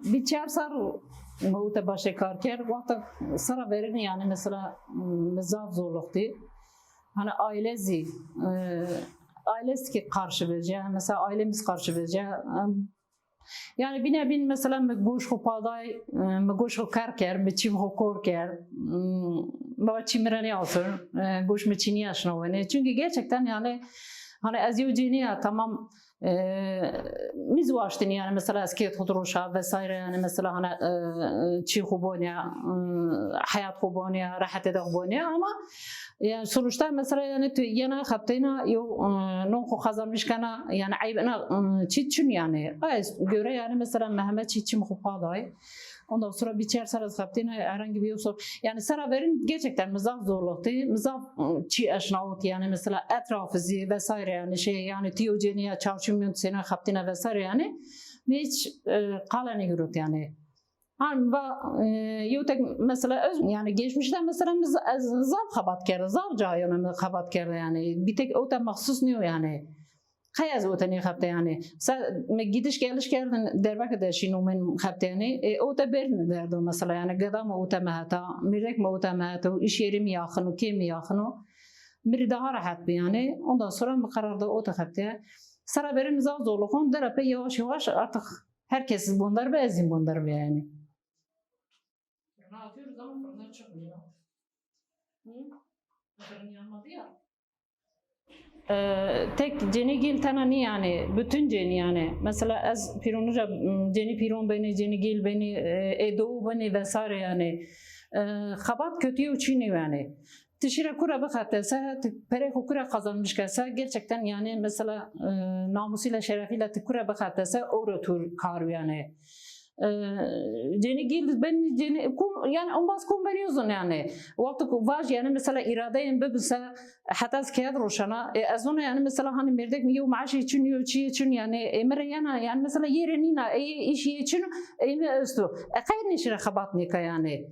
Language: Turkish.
bir çar sar o da başa kar ker vakti sıra verin yani mesela mizaf zorluktu. Hani ailezi ailesi ki karşı vereceği mesela ailemiz karşı vereceği yani bir nebin mesela mgoş hopaday mgoş hokar ker miçim hokor ker baba çimrani olsun goş miçini yaşnavane çünkü gerçekten yani hani aziyuciniya tamam mizwaştın yani mesela eski tuturuşa vesaire yani mesela hani çi huboniya hayat huboniya rahat ede huboniya ama yani sonuçta mesela yani yana kaptayna yo nonko kazanmış kana yani aybına çiçün yani göre yani mesela Mehmet çiçim hupaday ondan sonra bir çer sarız kaptayna herhangi bir yoksa yani sara verin gerçekten mizah zorluktu mizah çi aşnaut yani mesela etrafı vesaire yani şey yani tiyogeniya çarşımın sene kaptayna vesaire yani hiç kalani görüt yani hani yutek mesela yani geçmişten mesela zav kabatkar zav cayana kabatkar yani bir tek o da mahsus niyo yani hayaz o tane kapta yani sen gidiş geliş geldin derbak da şinu men kapta yani o da bern verdi mesela yani gadam o tamata mirek mo tamata iş yeri mi yakını kim yakını bir daha rahat bir yani ondan sonra kararda o da kapta sıra benim zav zorluğun derape yavaş yavaş artık herkes bunlar bezin bunlar yani. Ne yapıyoruz ama fırına çıkmıyor. Fırın yanmadı ya. Tek ceni gil tanani yani bütün ceni yani mesela az pironuca ceni piron beni ceni gil beni edo beni vesaire yani kabat kötü uçini yani. Tişire kura bakatsa pere kura kazanmış kasa gerçekten yani mesela namusuyla şerefiyle kura bakatsa o rötur kar yani. Ceni gil ben ceni yani onbaz konveriyorsun yani vakti vaj yani mesela iradeyim bebse hatta skiyad roşana azona yani mesela hani merdek mi yo maaşı için yo çi için yani emre yani mesela yerenina iş için emre üstü kayın işine kabatnika yani